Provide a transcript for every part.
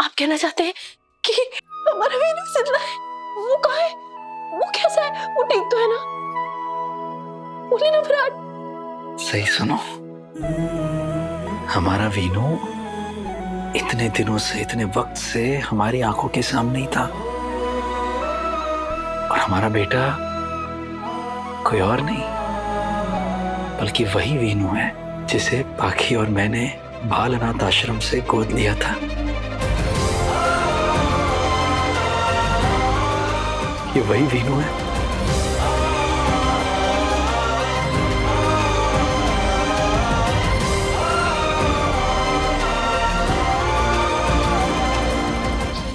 आप कहना चाहते हैं कि हमारा वीनू जिंदा है? वो कहाँ है? वो कैसा है? वो ठीक तो है ना? बोले ना विराट। सही सुनो, हमारा वीनू इतने दिनों से, इतने वक्त से हमारी आंखों के सामने ही था, और हमारा बेटा कोई और नहीं बल्कि वही वीनू है जिसे पाखी और मैंने बाल अनाथ आश्रम से गोद लिया था। ये वही वीनू है।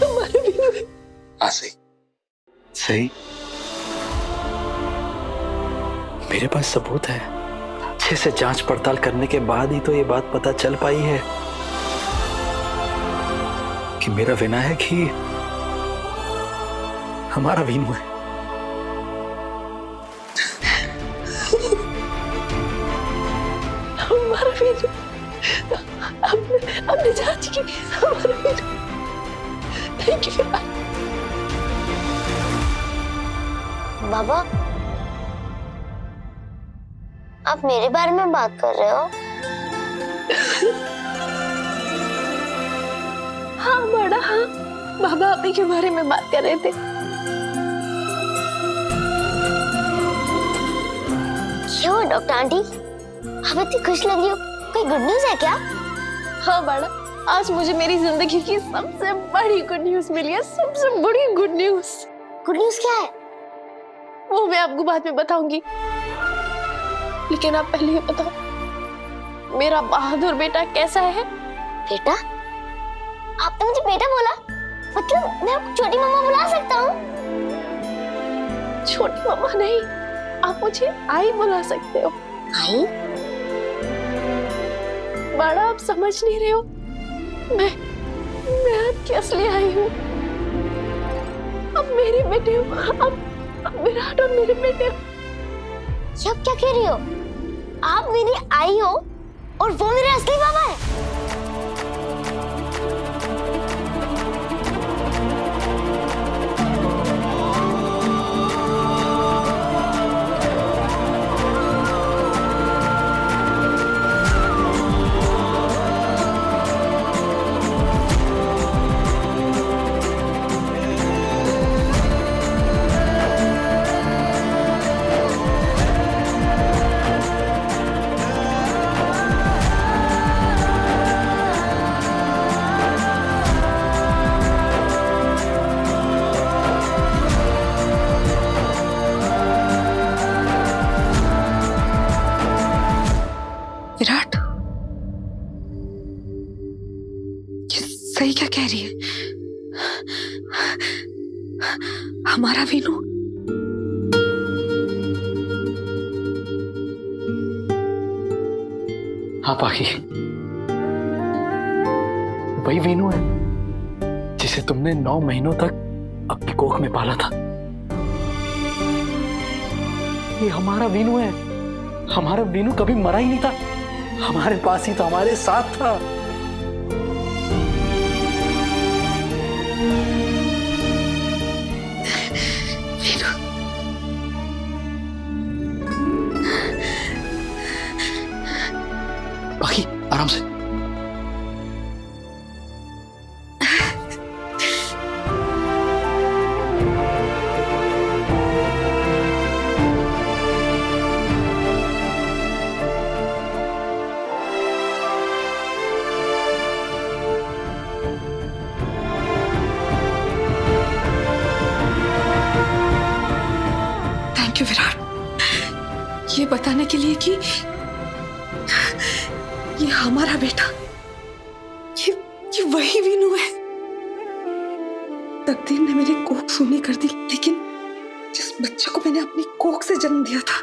हमारे वीनू है। हाँ सही सही, मेरे पास सबूत है। अच्छे से जांच पड़ताल करने के बाद ही तो ये बात पता चल पाई है कि मेरा विनायक ही हमारा वीनू है। हमारा वीनू, हमने जांच की, हमारा वीनू। Thank you Virat. बाबा, आप मेरे बारे में बात कर रहे हो? हाँ बड़ा, हाँ बाबा आप ही के बारे में बात कर रहे थे। क्यों डॉक्टर आंटी, आप इतनी खुश लग रही हो? कोई गुड न्यूज है क्या? हाँ बड़ा, आज मुझे मेरी जिंदगी की सबसे बड़ी गुड न्यूज मिली है। सबसे बड़ी गुड न्यूज। गुड न्यूज क्या है? वो मैं आपको बाद में बताऊंगी, लेकिन आप पहले ये बताओ, मेरा बहादुर बेटा कैसा है? बेटा? आपने मुझे बेटा बोला? मतलब मैं आपको छोटी मम्मा बुला सकता हूँ? छोटी मम्मा नहीं, आप मुझे आई बुला सकते हो। आई? बड़ा आप समझ नहीं रहे हो, मैं आपकी असली आई हूँ। अब मेरे बेटे हो, अब विराट और मेरे बेटे हो। ये आप क्या कह रही हो? आप मेरी आई हो और वो मेरे असली बाबा है? विराट, ये सही क्या कह रही है? हमारा वीनू? हाँ पाखी, वही वीनू है जिसे तुमने 9 महीनों तक अपनी कोख में पाला था। ये हमारा वीनू है। हमारा वीनू कभी मरा ही नहीं था, हमारे पास ही था, हमारे साथ था। बाकी आराम से। थैंक यू विराट, ये बताने के लिए कि ये हमारा बेटा, ये वही वीनू है। तकदीर ने मेरी कोख सूनी कर दी, लेकिन जिस बच्चे को मैंने अपनी कोख से जन्म दिया था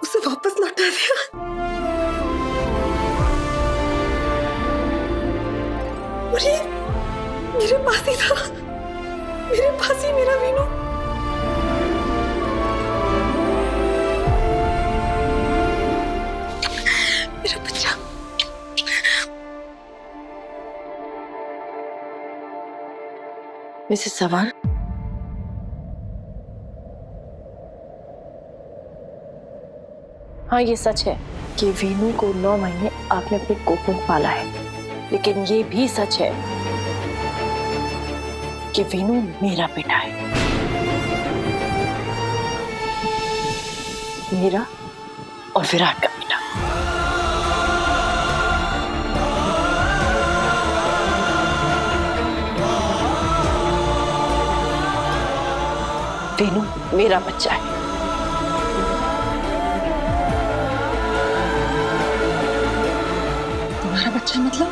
उसे वापस लौटा दिया। और ये मेरे पास ही था, मेरे पास ही मेरा वीनू। मेरा बच्चा। मिसेस चव्हाण, हाँ ये सच है कि वीनू को 9 महीने आपने अपने कोख में पाला है, लेकिन ये भी सच है कि वीनू मेरा बेटा है, मेरा और विराट का बेटा। वीनू मेरा बच्चा है। तुम्हारा बच्चा मतलब?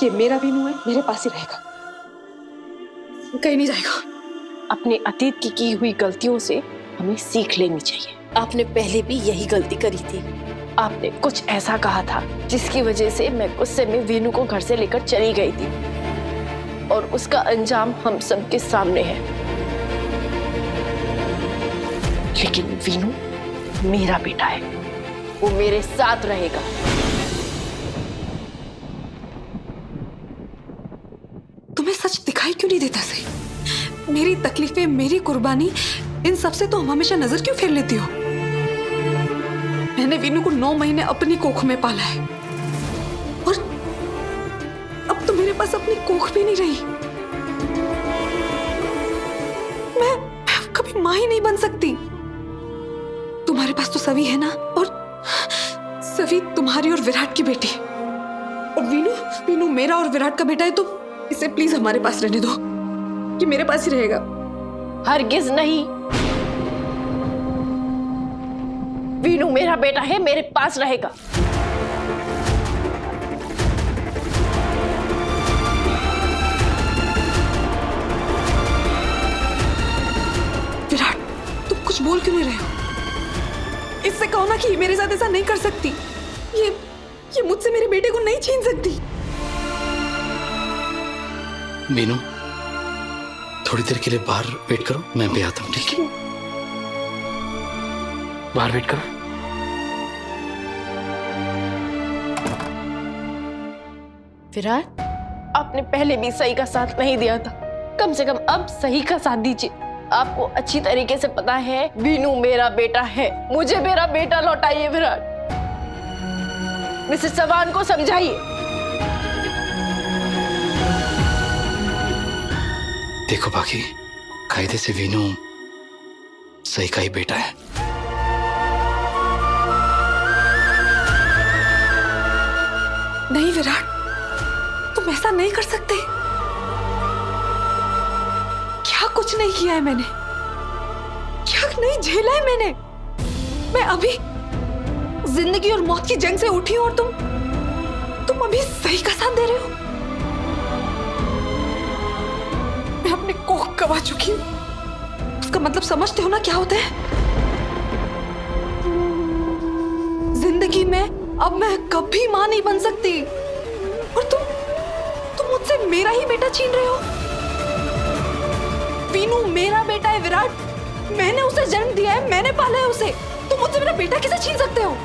ये मेरा वीनू है, मेरे पास ही रहेगा, कहीं नहीं जाएगा। अपने अतीत की हुई गलतियों से हमें सीख लेनी चाहिए। आपने पहले भी यही गलती करी थी। आपने कुछ ऐसा कहा था जिसकी वजह से मैं गुस्से में वीनू को घर से लेकर चली गई थी, और उसका अंजाम हम सबके सामने है। लेकिन वीनू मेरा बेटा है, वो मेरे साथ रहेगा। तुम्हें सच दिखाई क्यों नहीं देता सही? मेरी तकलीफें, मेरी कुर्बानी, इन सब से तो हम हमेशा नजर क्यों फेर लेती हो? मैंने वीनू को 9 महीने अपनी कोख में पाला है, और अब तो मेरे पास अपनी कोख भी नहीं रही। मैं कभी मां ही नहीं बन सकती। तुम्हारे पास तो सवी है ना, और सवी तुम्हारी और विराट की बेटी, और वीनू मेरा और विराट का बेटा है, तो इसे प्लीज हमारे पास रहने दो, कि मेरे पास ही रहेगा। हरगिज नहीं, वीनू मेरा बेटा है, मेरे पास रहेगा। विराट, तुम कुछ बोल क्यों नहीं रहे हो? इससे कहो ना कि ये मेरे साथ ऐसा नहीं कर सकती। ये मुझसे मेरे बेटे को नहीं छीन सकती। मीनू, थोड़ी देर के लिए बाहर वेट करो, मैं भी आता हूँ, ठीक है? बाहर वेट करो। विराट, आपने पहले भी सही का साथ नहीं दिया था, कम से कम अब सही का साथ दीजिए। आपको अच्छी तरीके से पता है वीनू मेरा बेटा है, मुझे मेरा बेटा लौटाइए। विराट, मिसेस चव्हाण को समझाइए। देखो बाकी, कायदे से वीनू सही का ही बेटा है। नहीं विराट, तुम ऐसा नहीं कर सकते। क्या कुछ नहीं किया है मैंने, क्या नहीं झेला है मैंने। मैं अभी जिंदगी और मौत की जंग से उठी हूं, और तुम अभी सही का साथ दे रहे हो। मैं अपने कोख गवा चुकी हूं, उसका मतलब समझते हो ना क्या होता है? जिंदगी में अब मैं कभी मां नहीं बन सकती, और तुम मुझसे मेरा ही बेटा छीन रहे हो। वीनू मेरा बेटा है विराट, मैंने उसे जन्म दिया है, मैंने पाला है उसे। तुम मुझसे मेरा बेटा कैसे छीन सकते हो?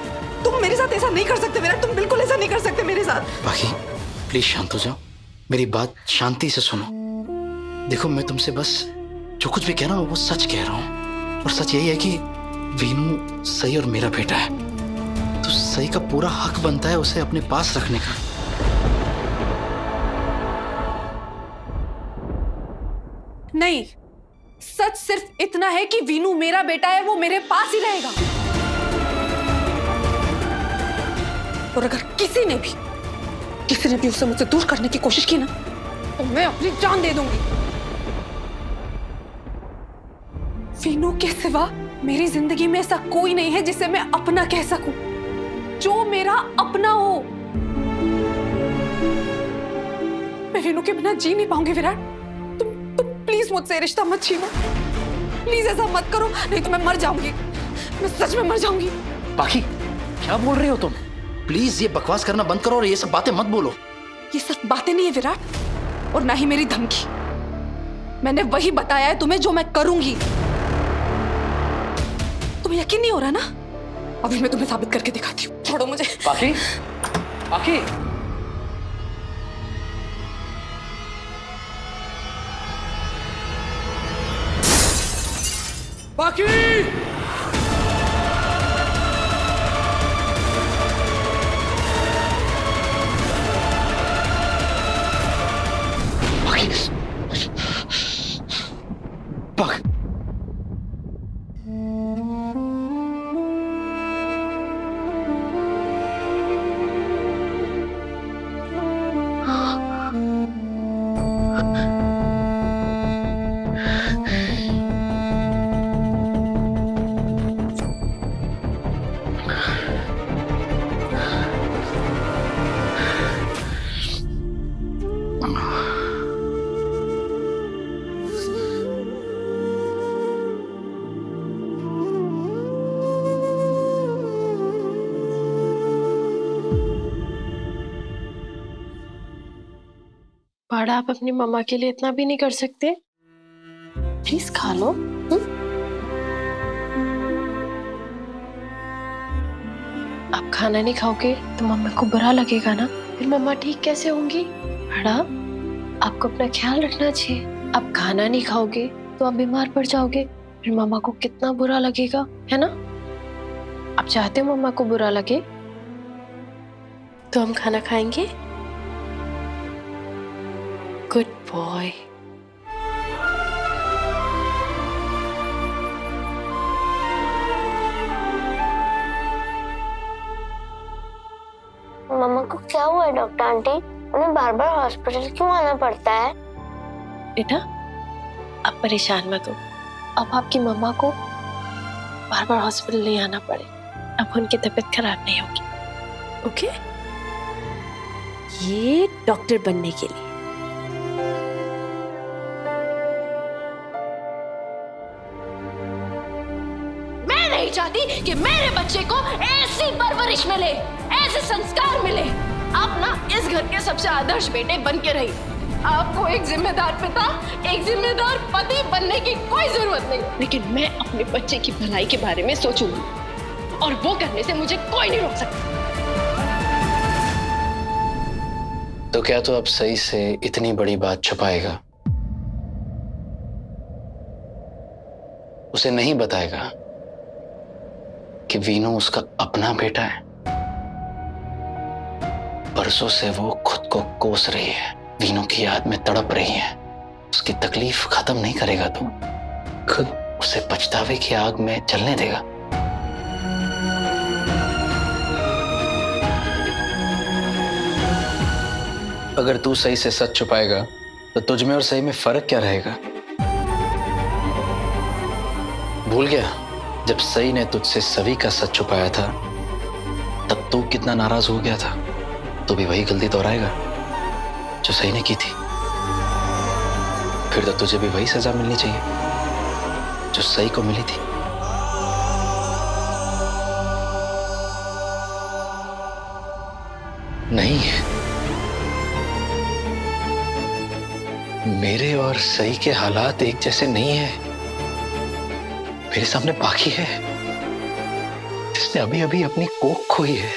तुम मेरे साथ ऐसा नहीं कर सकते विराट, तुम बिल्कुल ऐसा नहीं कर सकते मेरे साथ। बाकी प्लीज शांत हो जाओ, मेरी बात शांति से सुनो। देखो, मैं तुमसे बस जो कुछ भी कह रहा हूँ वो सच कह रहा हूँ, और सच यही है कि वीनू सही और मेरा बेटा है, तो सही का पूरा हक बनता है उसे अपने पास रखने का। नहीं, सच सिर्फ इतना है कि वीनू मेरा बेटा है, वो मेरे पास ही रहेगा। और अगर किसी ने भी उसे मुझसे दूर करने की कोशिश की ना, तो मैं अपनी जान दे दूंगी। वीनू के सिवा मेरी जिंदगी में ऐसा कोई नहीं है जिसे मैं अपना कह सकूं, जो मेरा अपना हो। मैं वीनू के बिना जी नहीं पाऊंगी विराट। तुम प्लीज मुझसे रिश्ता मत छीनो, प्लीज ऐसा मत करो, नहीं तो मैं मर जाऊंगी, मैं सच में मर जाऊंगी। बाकी क्या बोल रही हो तुम? प्लीज ये बकवास करना बंद करो और ये सब बातें मत बोलो। ये सब बातें नहीं है विराट, और ना ही मेरी धमकी। मैंने वही बताया है तुम्हें जो मैं करूंगी। तुम्हें यकीन नहीं हो रहा ना? अभी मैं तुम्हें साबित करके दिखाती हूँ, छोड़ो मुझे। बाकी, बाकी, बाकी बाकी पाड़ा, आप अपनी मम्मा के लिए इतना भी नहीं कर सकते? प्लीज खा लो। आप खाना नहीं खाओगे तो मम्मा को बुरा लगेगा ना, फिर मम्मा ठीक कैसे होंगी? पाड़ा, आपको अपना ख्याल रखना चाहिए। आप खाना नहीं खाओगे तो आप बीमार पड़ जाओगे, फिर मम्मा को कितना बुरा लगेगा, है ना? आप चाहते हो मम्मा को बुरा लगे? तो हम खाना खाएंगे। Good boy. मम्मा को क्या हुआ है डॉक्टर आंटी? उन्हें बार बार हॉस्पिटल क्यों आना पड़ता है? बेटा, आप परेशान मत हो। अब आपकी मम्मा को बार बार हॉस्पिटल नहीं आना पड़े। अब उनकी तबीयत खराब नहीं होगी। ओके? ये डॉक्टर बनने के लिए। मैं नहीं चाहती कि मेरे बच्चे को ऐसी परवरिश मिले, ऐसे संस्कार मिले। आप ना इस घर के सबसे आदर्श बेटे बन के रहिए। आपको एक जिम्मेदार पिता, एक जिम्मेदार पति बनने की कोई जरूरत नहीं, लेकिन मैं अपने बच्चे की भलाई के बारे में सोचूंगी, और वो करने से मुझे कोई नहीं रोक सकता। तो क्या तो अब सही से इतनी बड़ी बात छुपाएगा? उसे नहीं बताएगा कि वीनू उसका अपना बेटा है? बरसों से वो खुद को कोस रही है, वीनू की याद में तड़प रही है। उसकी तकलीफ खत्म नहीं करेगा तू? खुद उसे पछतावे की आग में जलने देगा? अगर तू सही से सच छुपाएगा तो तुझ में और सही में फर्क क्या रहेगा? भूल गया जब सही ने तुझसे सभी का सच छुपाया था, तब तू कितना नाराज हो गया था? तू भी वही गलती दोहराएगा जो सही ने की थी। फिर तो तुझे भी वही सजा मिलनी चाहिए जो सही को मिली थी। नहीं, मेरे और सही के हालात एक जैसे नहीं है। मेरे सामने बाकी है जिसने अभी अभी अपनी कोख खोई है,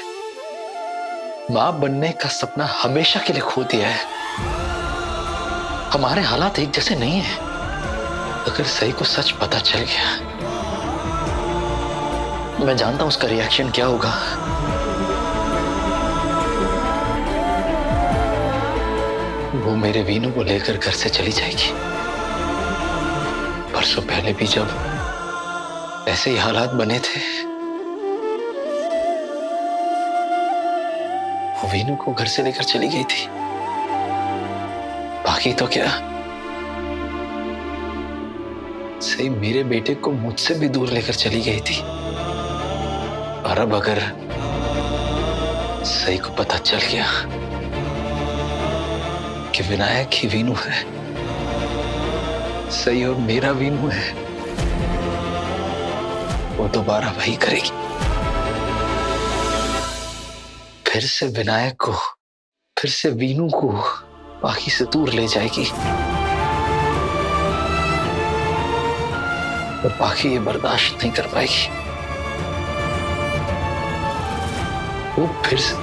मां बनने का सपना हमेशा के लिए खो दिया है। हमारे हालात एक जैसे नहीं है। अगर सही को सच पता चल गया, मैं जानता हूं उसका रिएक्शन क्या होगा। वो मेरे वीनू को लेकर घर से चली जाएगी। परसों पहले भी जब ऐसे ही हालात बने थे, वो वीनू को घर से लेकर चली गई थी। बाकी तो क्या, सही मेरे बेटे को मुझसे भी दूर लेकर चली गई थी। और अब अगर सही को पता चल गया कि विनायक ही वीनू है, सही और मेरा वीनू है, वो दोबारा वही करेगी। फिर से विनायक को, फिर से वीनू को बाकी से दूर ले जाएगी। और बाकी ये बर्दाश्त नहीं कर पाएगी। वो फिर से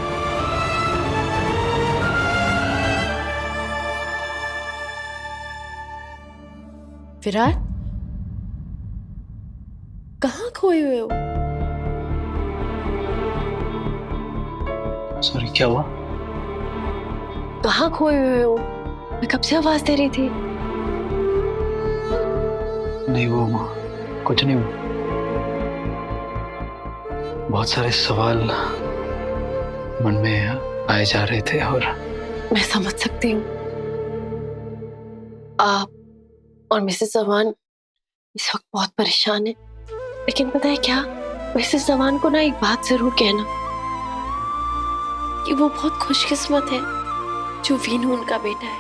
विराट, कहाँ खोए हुए हो? सॉरी, क्या हुआ? कहाँ खोए हुए हो? मैं कब से आवाज दे रही थी। नहीं, वो कुछ नहीं। बहुत सारे सवाल मन में आए जा रहे थे और मैं समझ सकती हूँ। आप और मिसेस जवान इस वक्त बहुत परेशान है, लेकिन पता है क्या, मिसेस जवान को ना एक बात जरूर कहना कि वो बहुत खुशकिस्मत है जो वीनू उनका बेटा है।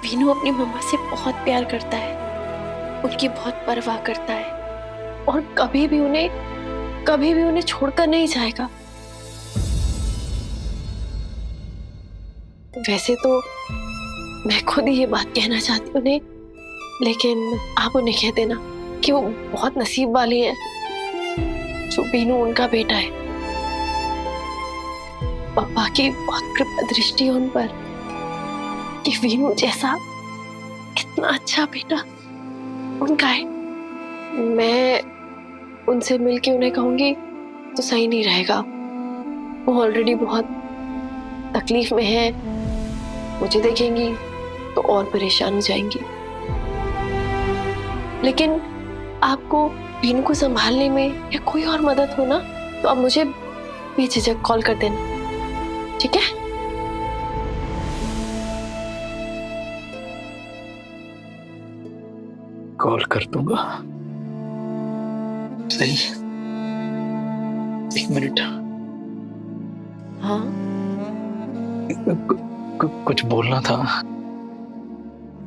वीनू अपनी मम्मा से बहुत प्यार करता है, उनकी बहुत परवाह करता है और कभी भी उन्हें छोड़कर नहीं जाएगा। वैसे तो मैं खुद ही ये बात कहना चाहती हूँ उन्हें, लेकिन आप उन्हें कह देना कि वो बहुत नसीब वाली है जो वीनू उनका बेटा है। पापा की बहुत कृपा दृष्टि है उन पर कि वीनू जैसा इतना अच्छा बेटा उनका है। मैं उनसे मिलके उन्हें कहूंगी तो सही नहीं रहेगा। वो ऑलरेडी बहुत तकलीफ में है, मुझे देखेंगी तो और परेशान हो जाएंगी। लेकिन आपको वीनू को संभालने में या कोई और मदद हो ना, तो आप मुझे बेझिझक कॉल कर देना, ठीक है? कॉल कर दूंगा। सही, 1 मिनट। हाँ, कुछ बोलना था।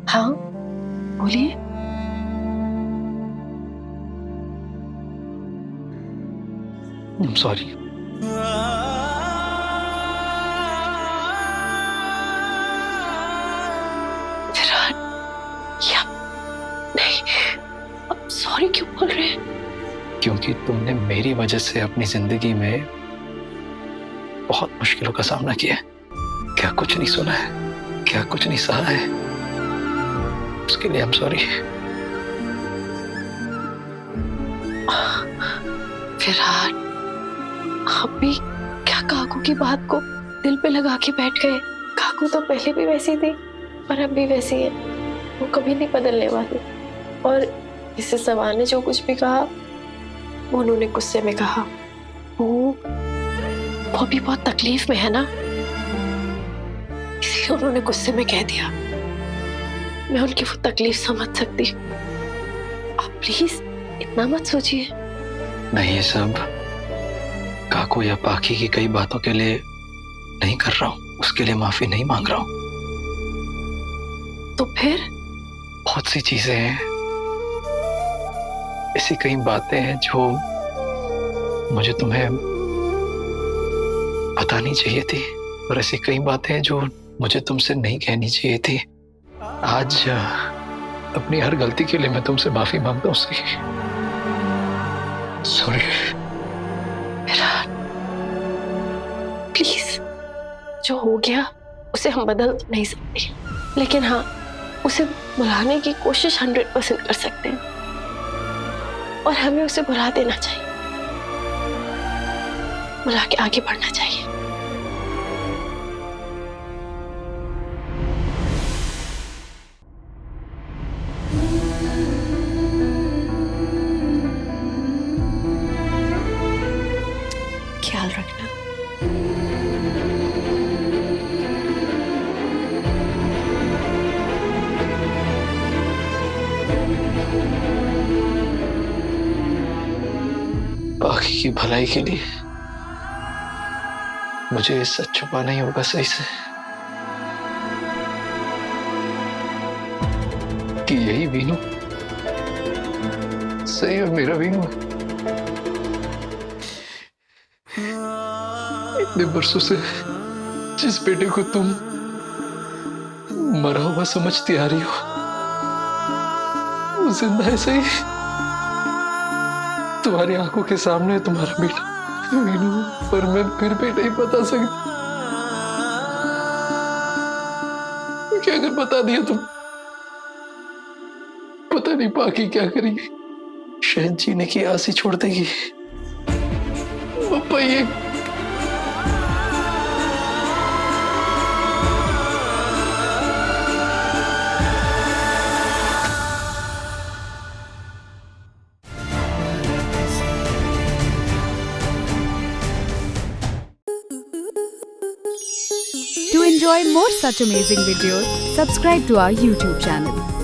हाँ, बोलिए। सॉरी। विराट, ये आप नहीं, आप सॉरी क्यों बोल रहे हैं? क्योंकि तुमने मेरी वजह से अपनी जिंदगी में बहुत मुश्किलों का सामना किया है। क्या कुछ नहीं सुना है, क्या कुछ नहीं सहा है, उसके लिए आई एम सॉरी। विराट, आप भी क्या काकू की बात को दिल पे लगा के बैठ गए? काकू तो पहले भी वैसी थी और अब भी वैसी है, वो कभी नहीं बदलने वाली। और इससे सवाल ने जो कुछ भी कहा वो उन्होंने गुस्से में कहा। वो भी बहुत तकलीफ में है ना, इसलिए उन्होंने गुस्से में कह दिया। मैं उनकी वो तकलीफ समझ सकती हूँ। आप प्लीज इतना मत सोचिए। नहीं, ये सब काकू या पाखी की कई बातों के लिए नहीं कर रहा हूं, उसके लिए माफी नहीं मांग रहा हूं। तो फिर? बहुत सी चीजें हैं, ऐसी कई बातें हैं जो मुझे तुम्हें बतानी चाहिए थी, और ऐसी कई बातें हैं जो मुझे तुमसे नहीं कहनी चाहिए थी। आज अपनी हर गलती के लिए मैं तुमसे माफी मांगता हूँ। सॉरी। विराट, प्लीज, जो हो गया उसे हम बदल तो नहीं सकते, लेकिन हाँ, उसे भुलाने की कोशिश 100% कर सकते हैं और हमें उसे भुला देना चाहिए, भुला के आगे बढ़ना चाहिए। ख्याल रखना। बाकी की भलाई के लिए मुझे ये सच छुपाना ही होगा सही से, कि यही वीनू सही और मेरा वीनू है। इतने बरसों से जिस बेटे को तुम मरा हुआ समझती आ रही हो, वो जिंदा है सही। तुम्हारी आंखों के सामने तुम्हारा बेटा वीनू, पर मैं फिर भी नहीं बता सकती कि अगर बता दिया तो पता नहीं पाकी क्या करेगी। शायद जीने की आस ही छोड़ देगी। पापा ये To enjoy more such amazing videos, subscribe to our YouTube channel.